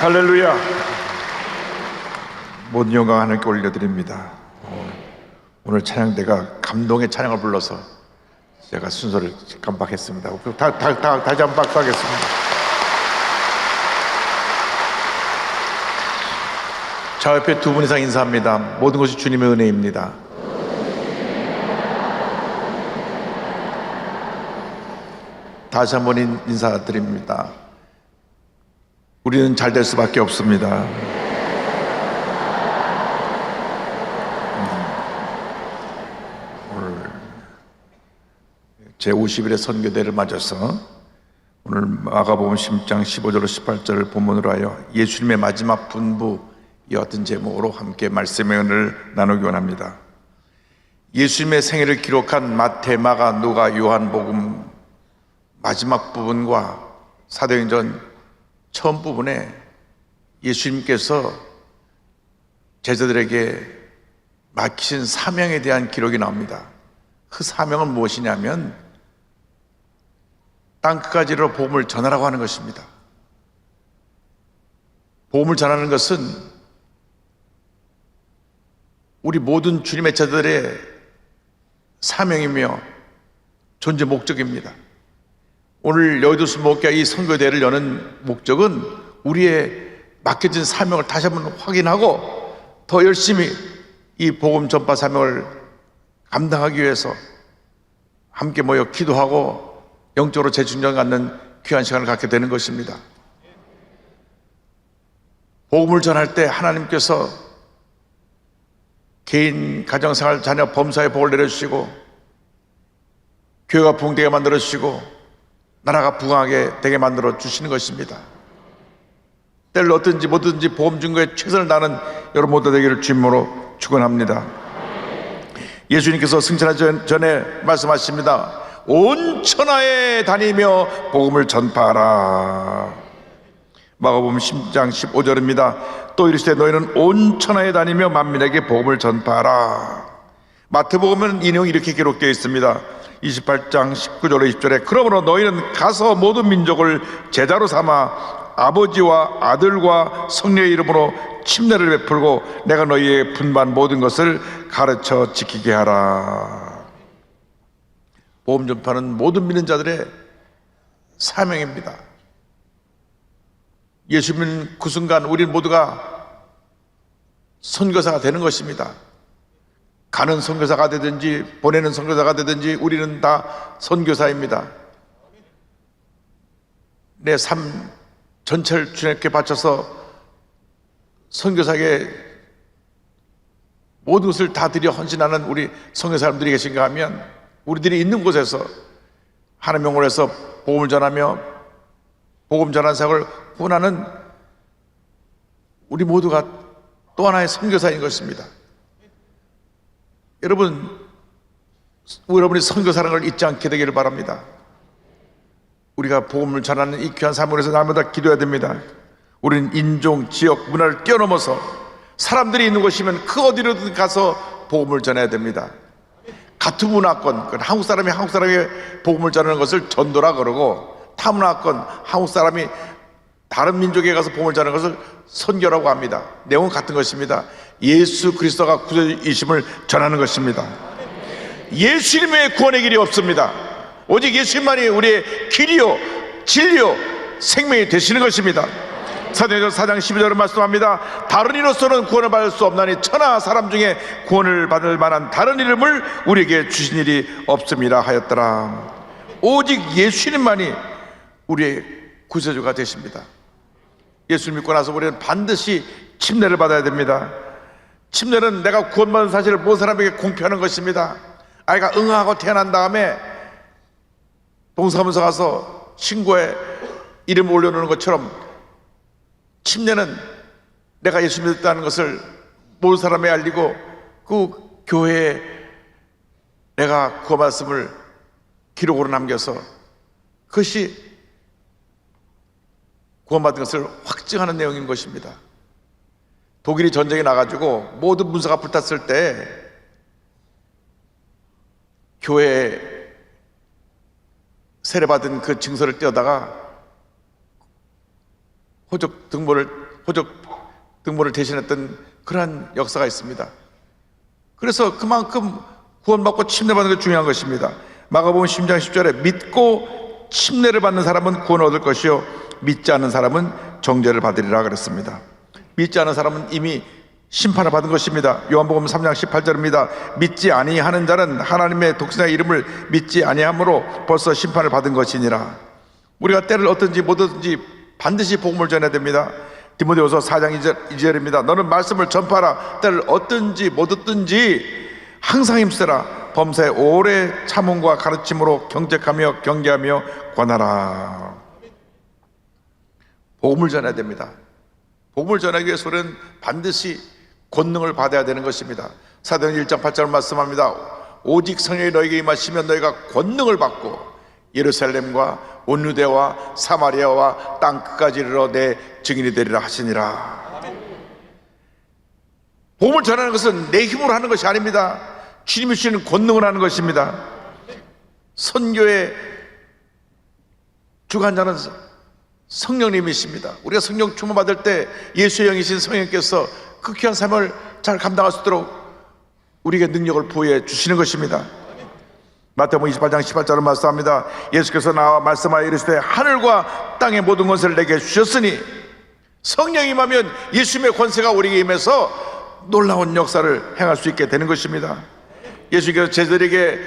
할렐루야. 모든 영광 하나님께 올려드립니다. 오늘 찬양대가 감동의 찬양을 불러서 제가 순서를 깜빡했습니다. 다시 한번 박수 하겠습니다. 자, 옆에 두 분 이상 인사합니다. 모든 것이 주님의 은혜입니다. 다시 한번 인사드립니다. 우리는 잘 될 수밖에 없습니다. 오늘 제50일의 선교대를 맞아서 오늘 마가복음 10장 15절로 18절을 본문으로 하여 예수님의 마지막 분부 이 어떤 제목으로 함께 말씀의 은혜를 나누기 원합니다. 예수님의 생애를 기록한 마태, 마가, 누가, 요한복음 마지막 부분과 사도행전 처음 부분에 예수님께서 제자들에게 맡기신 사명에 대한 기록이 나옵니다. 그 사명은 무엇이냐면 땅 끝까지로 복음을 전하라고 하는 것입니다. 복음을 전하는 것은 우리 모든 주님의 제자들의 사명이며 존재 목적입니다. 오늘 여의도수 목회 이 선교대를 여는 목적은 우리의 맡겨진 사명을 다시 한번 확인하고 더 열심히 이 복음 전파 사명을 감당하기 위해서 함께 모여 기도하고 영적으로 재충전 갖는 귀한 시간을 갖게 되는 것입니다. 복음을 전할 때 하나님께서 개인, 가정생활, 자녀, 범사의 복을 내려주시고 교회가 부흥되게 만들어주시고 나라가 부강하게 되게 만들어 주시는 것입니다. 때를 얻든지 뭐든지 복음 증거에 최선을 다하는 여러분 모두 되기를 주님으로 축원합니다. 예수님께서 승천하기 전에 말씀하십니다. 온 천하에 다니며 복음을 전파하라. 마가복음 10장 15절입니다. 또 이르시되 너희는 온 천하에 다니며 만민에게 복음을 전파하라. 마태복음은 이 내용이 이렇게 기록되어 있습니다. 28장 19절로 20절에 그러므로 너희는 가서 모든 민족을 제자로 삼아 아버지와 아들과 성령의 이름으로 침례를 베풀고 내가 너희의 분반 모든 것을 가르쳐 지키게 하라. 복음 전파는 모든 믿는 자들의 사명입니다. 예수 믿는 그 순간 우리 모두가 선교사가 되는 것입니다. 가는 선교사가 되든지 보내는 선교사가 되든지 우리는 다 선교사입니다. 내 삶 전체를 주님께 바쳐서 선교사에게 모든 것을 다 드려 헌신하는 우리 선교사님들이 계신가 하면 우리들이 있는 곳에서 하나님의 명으로 해서 복음을 전하며 복음 전하는 사역을 후원하는 우리 모두가 또 하나의 선교사인 것입니다. 여러분이 선교사라는 걸 잊지 않게 되기를 바랍니다. 우리가 복음을 전하는 이 귀한 사명에서 날마다 기도해야 됩니다. 우리는 인종, 지역, 문화를 뛰어넘어서 사람들이 있는 곳이면 그 어디로든 가서 복음을 전해야 됩니다. 같은 문화권, 한국 사람이 한국 사람에게 복음을 전하는 것을 전도라 그러고 타 문화권, 한국 사람이 다른 민족에 가서 복음을 전하는 것을 선교라고 합니다. 내용은 같은 것입니다. 예수 그리스도가 구주이심을 전하는 것입니다. 예수님의 구원의 길이 없습니다. 오직 예수님만이 우리의 길이요 진리요 생명이 되시는 것입니다. 사도행전 4장 12절은 말씀합니다. 다른 이로서는 구원을 받을 수 없나니 천하 사람 중에 구원을 받을 만한 다른 이름을 우리에게 주신 일이 없음이라 하였더라. 오직 예수님만이 우리의 구세주가 되십니다. 예수를 믿고 나서 우리는 반드시 침례를 받아야 됩니다. 침례는 내가 구원받은 사실을 모든 사람에게 공표하는 것입니다. 아이가 응하고 태어난 다음에 동사무소 가서 신고에 이름 올려놓는 것처럼 침례는 내가 예수 믿었다는 것을 모든 사람에 알리고 그 교회에 내가 구원받았음을 기록으로 남겨서 그것이 구원받은 것을 확증하는 내용인 것입니다. 독일이 전쟁에 나가지고 모든 문서가 불탔을 때 교회에 세례받은 그 증서를 떼어다가 호적 등본을 호적 등본을 대신했던 그러한 역사가 있습니다. 그래서 그만큼 구원받고 침례받는 게 중요한 것입니다. 마가복음 10장 10절에 믿고 침례를 받는 사람은 구원을 얻을 것이요 믿지 않는 사람은 정죄를 받으리라 그랬습니다. 믿지 않는 사람은 이미 심판을 받은 것입니다. 요한복음 3장 18절입니다. 믿지 아니하는 자는 하나님의 독생자의 이름을 믿지 아니함으로 벌써 심판을 받은 것이니라. 우리가 때를 얻든지 못 얻든지 반드시 복음을 전해야 됩니다. 디모데후서 4장 2절입니다. 너는 말씀을 전파하라. 때를 얻든지 못 얻든지 항상 힘쓰라. 범사에 오래 참음과 가르침으로 경책하며 경계하며 권하라. 복음을 전해야 됩니다. 복음을 전하기 위해서는 반드시 권능을 받아야 되는 것입니다. 사도행전 1장 8절 말씀합니다. 오직 성령이 너에게 임하시면 너희가 권능을 받고 예루살렘과 온 유대와 사마리아와 땅 끝까지 이르러 내 증인이 되리라 하시니라. 복음을 전하는 것은 내 힘으로 하는 것이 아닙니다. 주님이 주시는 권능을 하는 것입니다. 선교의 주관자는 성령님이십니다. 우리가 성령 충만 받을 때 예수의 영이신 성령께서 그 귀한 삶을 잘 감당할 수 있도록 우리에게 능력을 부여해 주시는 것입니다. 마태복음 28장 18절을 말씀합니다. 예수께서 나와 말씀하여 이르시되 하늘과 땅의 모든 것을 내게 주셨으니 성령이 임하면 예수님의 권세가 우리에게 임해서 놀라운 역사를 행할 수 있게 되는 것입니다. 예수께서 제자들에게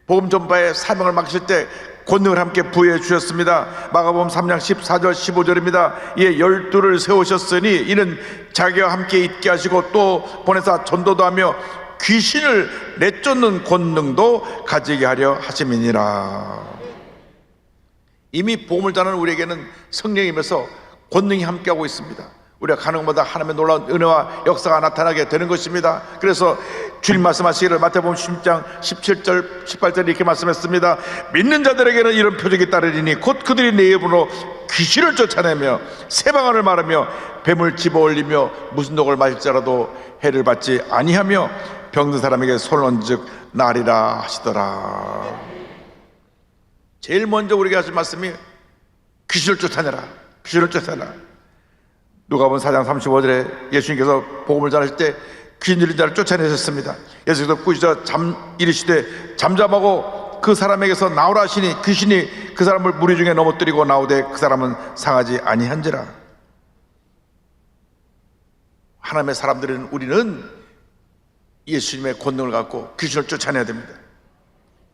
복음 전파의 사명을 맡기실 때 권능을 함께 부여해 주셨습니다. 마가복음 3장 14절 15절입니다. 이에 12를 세우셨으니 이는 자기와 함께 있게 하시고 또 보내사 전도도 하며 귀신을 내쫓는 권능도 가지게 하려 하심이니라. 이미 복음을 전하는 우리에게는 성령이면서 권능이 함께하고 있습니다. 우리가 가는 것마다 하나님의 놀라운 은혜와 역사가 나타나게 되는 것입니다. 그래서 주님 말씀하시기를 마태복음 10장 17절 18절 이렇게 말씀했습니다. 믿는 자들에게는 이런 표적이 따르리니 곧 그들이 내 이름으로 귀신을 쫓아내며 새 방언을 말하며 뱀을 집어올리며 무슨 독을 마실지라도 해를 받지 아니하며 병든 사람에게 손을 얹은즉 나으리라 하시더라. 제일 먼저 우리에게 하신 말씀이 귀신을 쫓아내라. 귀신을 쫓아내라. 누가복음 4장 35절에 예수님께서 복음을 전하실 때 귀신 들린 자를 쫓아내셨습니다. 예수께서 꾸짖어 이르시되 잠잠하고 그 사람에게서 나오라 하시니 귀신이 그 사람을 무리 중에 넘어뜨리고 나오되 그 사람은 상하지 아니한지라. 하나님의 사람들은 우리는 예수님의 권능을 갖고 귀신을 쫓아내야 됩니다.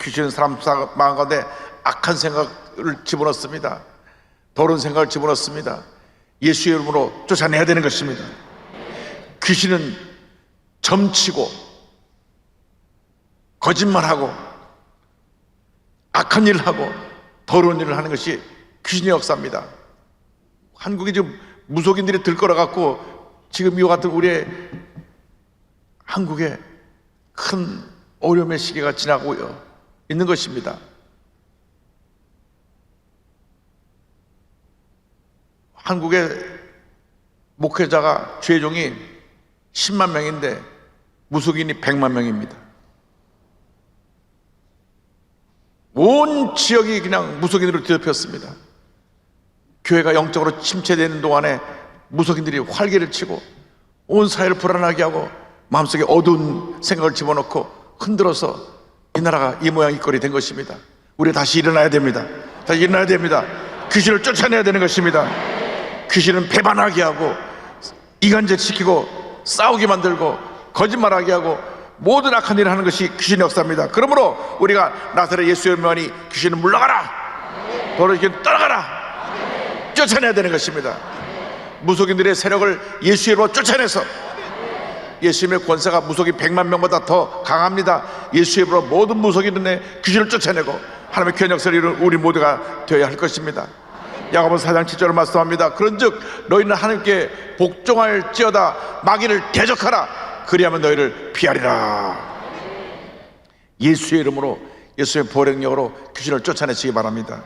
귀신은 사람 마음 가운데 악한 생각을 집어넣습니다. 더러운 생각을 집어넣습니다. 예수의 이름으로 쫓아내야 되는 것입니다. 귀신은 점치고 거짓말하고 악한 일을 하고 더러운 일을 하는 것이 귀신의 역사입니다. 한국이 지금 무속인들이 들끓어갖고 지금 이와 같은 우리의 한국에 큰 어려움의 시기가 지나고 있는 것입니다. 한국의 목회자가 최종이 10만 명인데 무속인이 100만 명입니다. 온 지역이 그냥 무속인으로 뒤덮였습니다. 교회가 영적으로 침체되는 동안에 무속인들이 활개를 치고 온 사회를 불안하게 하고 마음속에 어두운 생각을 집어넣고 흔들어서 이 나라가 이 모양 이 꼴이 된 것입니다. 우리 다시 일어나야 됩니다. 다시 일어나야 됩니다. 귀신을 쫓아내야 되는 것입니다. 귀신은 배반하게 하고 이간질시키고 싸우게 만들고 거짓말하게 하고 모든 악한 일을 하는 것이 귀신의 역사입니다. 그러므로 우리가 나사렛 예수의 명하니 귀신은 물러가라, 더러운 귀신 떠나가라, 쫓아내야 되는 것입니다. 무속인들의 세력을 예수의 이름으로 쫓아내서 예수님의 권세가 무속인 100만 명보다 더 강합니다. 예수의 이름으로 모든 무속인들의 귀신을 쫓아내고 하나님의 귀한 역사를 이루는 우리 모두가 되어야 할 것입니다. 야고보서 4장 7절을 말씀합니다. 그런즉 너희는 하나님께 복종할지어다 마귀를 대적하라 그리하면 너희를 피하리라. 예수의 이름으로 예수의 보력력으로 귀신을 쫓아내시기 바랍니다.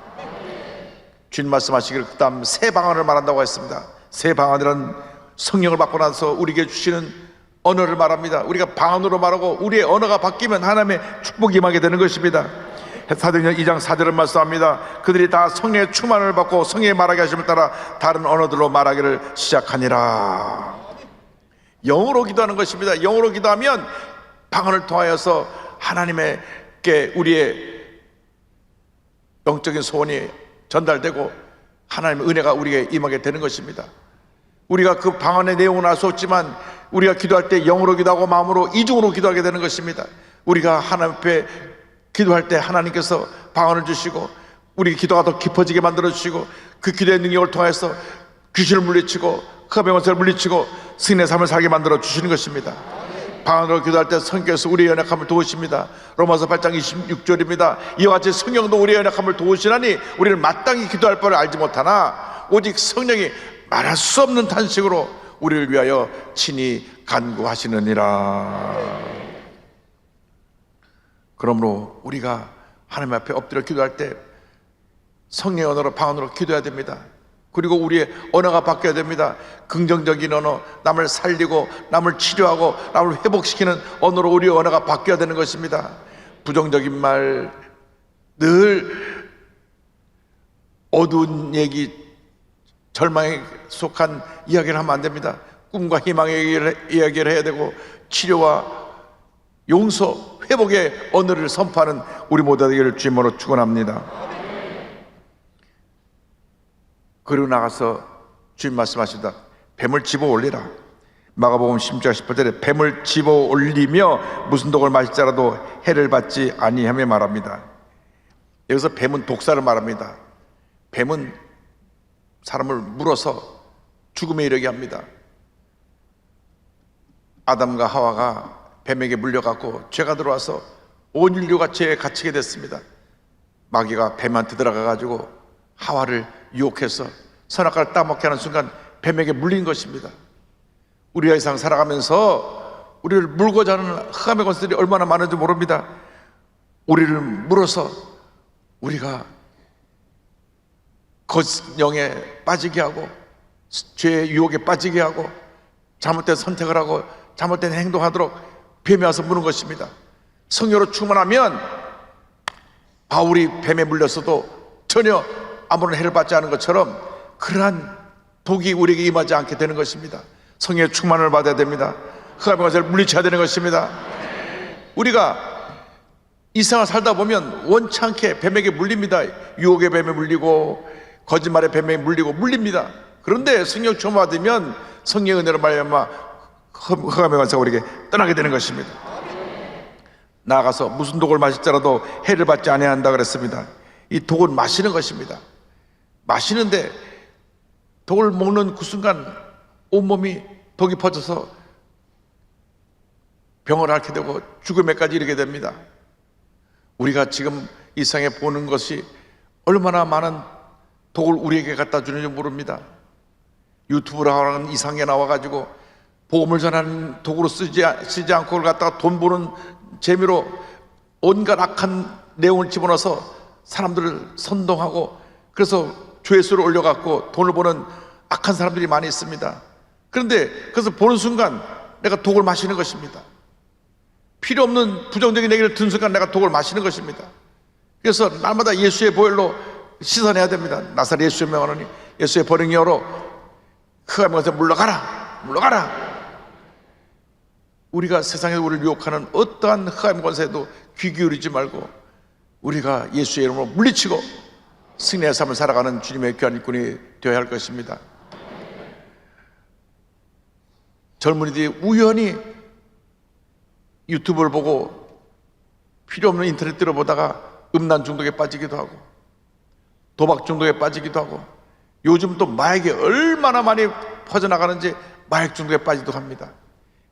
주님 말씀하시기를 그 다음 새 방언을 말한다고 했습니다. 새 방언이란 성령을 받고 나서 우리에게 주시는 언어를 말합니다. 우리가 방언으로 말하고 우리의 언어가 바뀌면 하나님의 축복이 임하게 되는 것입니다. 사도행전 2장 4절을 말씀합니다. 그들이 다 성령의 충만을 받고 성령의 말하게 하심을 따라 다른 언어들로 말하기를 시작하니라. 영어로 기도하는 것입니다. 영어로 기도하면 방언을 통하여서 하나님께 우리의 영적인 소원이 전달되고 하나님의 은혜가 우리에게 임하게 되는 것입니다. 우리가 그 방언의 내용은 알 수 없지만 우리가 기도할 때 영으로 기도하고 마음으로 이중으로 기도하게 되는 것입니다. 우리가 하나님 앞에 기도할 때 하나님께서 방언을 주시고 우리 기도가 더 깊어지게 만들어 주시고 그 기도의 능력을 통해서 귀신을 물리치고 흑암의 물리치고 승리의 삶을 살게 만들어 주시는 것입니다. 방언으로 기도할 때 성령께서 우리의 연약함을 도우십니다. 로마서 8장 26절입니다. 이와 같이 성령도 우리의 연약함을 도우시나니 우리는 마땅히 기도할 바를 알지 못하나 오직 성령이 말할 수 없는 탄식으로 우리를 위하여 친히 간구하시느니라. 그러므로 우리가 하나님 앞에 엎드려 기도할 때 성령의 언어로 방언으로 기도해야 됩니다. 그리고 우리의 언어가 바뀌어야 됩니다. 긍정적인 언어, 남을 살리고 남을 치료하고 남을 회복시키는 언어로 우리의 언어가 바뀌어야 되는 것입니다. 부정적인 말, 늘 어두운 얘기, 절망에 속한 이야기를 하면 안 됩니다. 꿈과 희망의 이야기를 해야 되고 치료와 용서, 회복의 언어를 선포하는 우리 모두 되기를 주님으로 축원합니다. 그리고 나가서 주님 말씀하시다. 뱀을 집어 올리라. 마가복음 16장 18절에 뱀을 집어 올리며 무슨 독을 마실지라도 해를 받지 아니하며 말합니다. 여기서 뱀은 독사를 말합니다. 뱀은 사람을 물어서 죽음에 이르게 합니다. 아담과 하와가 뱀에게 물려갖고 죄가 들어와서 온 인류가 죄에 갇히게 됐습니다. 마귀가 뱀한테 들어가가지고 하와를 유혹해서 선악과를 따먹게 하는 순간 뱀에게 물린 것입니다. 우리가 이 세상 살아가면서 우리를 물고자 하는 흑암의 권세들이 얼마나 많은지 모릅니다. 우리를 물어서 우리가 거짓령에 빠지게 하고 죄의 유혹에 빠지게 하고 잘못된 선택을 하고 잘못된 행동하도록 뱀이 와서 무는 것입니다. 성령으로 충만하면 바울이 뱀에 물렸어도 전혀 아무런 해를 받지 않은 것처럼 그러한 독이 우리에게 임하지 않게 되는 것입니다. 성령의 충만을 받아야 됩니다. 흑암의 권세를 물리쳐야 되는 것입니다. 우리가 이 세상을 살다 보면 원치 않게 뱀에게 물립니다. 유혹의 뱀에 물리고 거짓말의 뱀에 물립니다. 그런데 성령 충만 받으면 성령의 은혜로 말미암아 흑암의 권세가 우리에게 떠나게 되는 것입니다. 나아가서 무슨 독을 마실지라도 해를 받지 아니한다 그랬습니다. 이 독은 마시는 것입니다. 마시는데 독을 먹는 그 순간 온몸이 독이 퍼져서 병을 앓게 되고 죽음에까지 이르게 됩니다. 우리가 지금 이 세상에 보는 것이 얼마나 많은 독을 우리에게 갖다 주는지 모릅니다. 유튜브라는 이상하게 나와가지고 복음을 전하는 도구로 쓰지 않고 그걸 갖다가 돈 버는 재미로 온갖 악한 내용을 집어넣어서 사람들을 선동하고 그래서 조회수를 올려갖고 돈을 버는 악한 사람들이 많이 있습니다. 그런데 그래서 보는 순간 내가 독을 마시는 것입니다. 필요 없는 부정적인 얘기를 듣는 순간 내가 독을 마시는 것입니다. 그래서 날마다 예수의 보혈로 씻어내야 됩니다. 나사렛 예수의 명하노니 예수의 보혈로 흑암의 권세 물러가라. 우리가 세상에 우리를 유혹하는 어떠한 흑암의 권세에도 귀 기울이지 말고 우리가 예수의 이름으로 물리치고 승리의 삶을 살아가는 주님의 귀한 일꾼이 되어야 할 것입니다. 젊은이들이 우연히 유튜브를 보고 필요 없는 인터넷 들어보다가 음란 중독에 빠지기도 하고 도박 중독에 빠지기도 하고 요즘 또 마약이 얼마나 많이 퍼져나가는지 마약 중독에 빠지기도 합니다.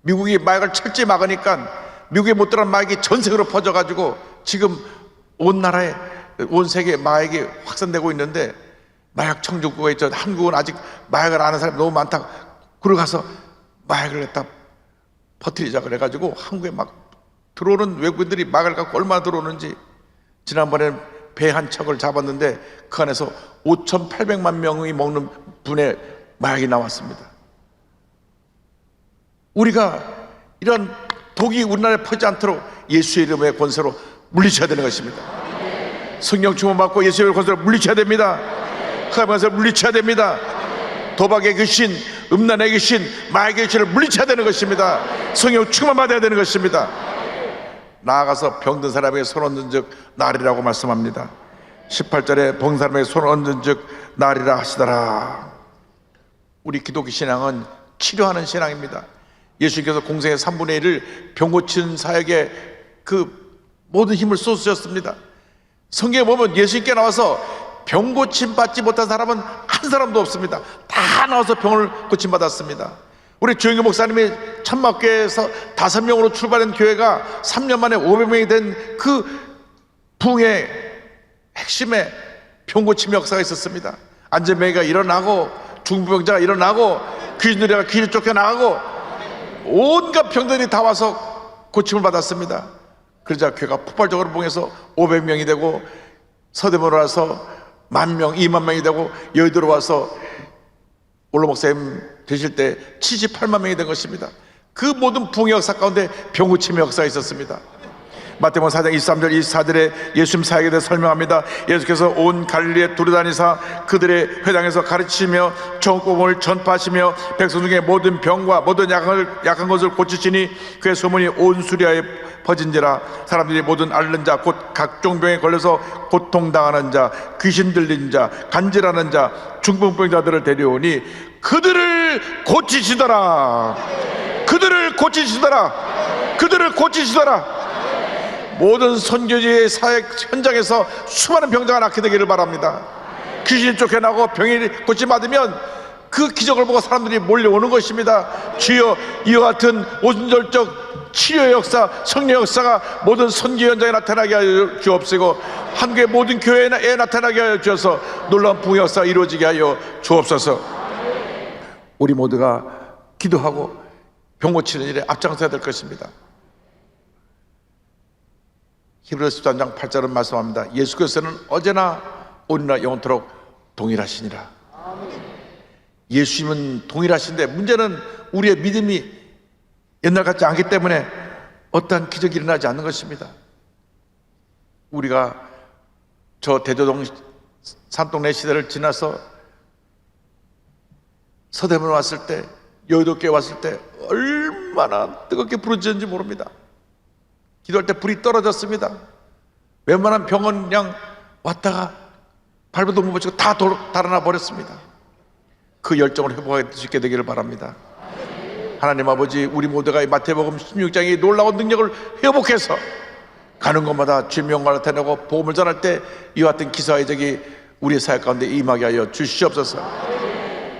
미국이 마약을 철저히 막으니까 미국에 못 들어간 마약이 전 세계로 퍼져가지고 지금 온 나라에 온 세계에 마약이 확산되고 있는데 마약 청정국에 있죠. 한국은 아직 마약을 아는 사람이 너무 많다. 그러고 가서 마약을 갖다 퍼뜨리자 그래가지고 한국에 막 들어오는 외국인들이 마약을 갖고 얼마나 들어오는지 지난번에 배 한 척을 잡았는데 그 안에서 5,800만 명이 먹는 분의 마약이 나왔습니다. 우리가 이런 독이 우리나라에 퍼지지 않도록 예수의 이름의 권세로 물리쳐야 되는 것입니다. 성령 충만 받고 예수의 권세를 물리쳐야 됩니다. 흑암의 권세를 물리쳐야 됩니다. 도박의 귀신, 음란의 귀신, 마약의 귀신을 물리쳐야 되는 것입니다. 성령 충만 받아야 되는 것입니다. 나아가서 병든 사람에게 손 얹은 즉 나으리라고 말씀합니다. 18절에 병든 사람에게 손 얹은 즉 나으리라 하시더라. 우리 기독교 신앙은 치료하는 신앙입니다. 예수님께서 공생의 3분의 1을 병 고치는 사역에 그 모든 힘을 쏟으셨습니다. 성경에 보면 예수님께 나와서 병 고침 받지 못한 사람은 한 사람도 없습니다. 다 나와서 병을 고침 받았습니다. 우리 조영규 목사님이 천막교회에서 5명으로 출발한 교회가 3년 만에 500명이 된 그 부흥의 핵심에 병 고침 역사가 있었습니다. 안전병이가 일어나고 중풍병자가 일어나고 귀신들이 귀신 쫓겨나가고 온갖 병들이 다 와서 고침을 받았습니다. 그러자 교회가 폭발적으로 부흥해서 500명이 되고 서대문으로 와서 10,000명, 20,000명이 되고 여의도로 와서 올로 목사님 되실 때 78만 명이 된 것입니다. 그 모든 부흥의 역사 가운데 병 고침의 역사가 있었습니다. 마태복음 4장 23절 24절에 예수님 사역에 대해 설명합니다. 예수께서 온 갈릴리에 두루다니사 그들의 회당에서 가르치며 천국복음을 전파하시며 백성 중에 모든 병과 모든 약한 것을 고치시니 그의 소문이 온 수리아에 퍼진지라. 사람들이 모든 앓는 자 곧 각종 병에 걸려서 고통당하는 자, 귀신 들린 자, 간질하는 자, 중풍병자들을 데려오니 그들을 고치시더라. 그들을 고치시더라. 그들을 고치시더라. 모든 선교지의 사역 현장에서 수많은 병자가 낫게 되기를 바랍니다. 귀신이 쫓겨나고 병이 고침받으면 그 기적을 보고 사람들이 몰려오는 것입니다. 주여, 이와 같은 오순절적 치료의 역사, 성령 역사가 모든 선교 현장에 나타나게 하여 주옵시고 한국의 모든 교회에 나타나게 하여 주셔서 놀라운 부흥 역사가 이루어지게 하여 주옵소서. 우리 모두가 기도하고 병 고치는 일에 앞장서야 될 것입니다. 히브리서 13장 8절은 말씀합니다. 예수께서는 어제나 오늘나 영원토록 동일하시니라. 예수님은 동일하신데 문제는 우리의 믿음이 옛날 같지 않기 때문에 어떠한 기적이 일어나지 않는 것입니다. 우리가 저 대조동 산동네 시대를 지나서 서대문 왔을 때, 여의도교회 왔을 때 얼마나 뜨겁게 부르짖는지 모릅니다. 기도할 때 불이 떨어졌습니다. 웬만한 병원 그냥 왔다가 발버둥 못 붙이고 다 달아나 버렸습니다. 그 열정을 회복할 수 있게 되기를 바랍니다. 하나님 아버지, 우리 모두가 이 마태복음 16장의 놀라운 능력을 회복해서 가는 곳마다 주님의 영광을 나타내고 복음을 전할 때 이와 같은 기사와 이적이 우리의 사역 가운데 임하게 하여 주시옵소서.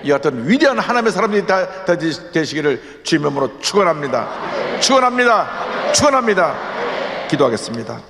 이와 같은 위대한 하나님의 사람들이 다 되시기를 주님의 이름으로 축원합니다. 축원합니다. 축원합니다. 기도하겠습니다.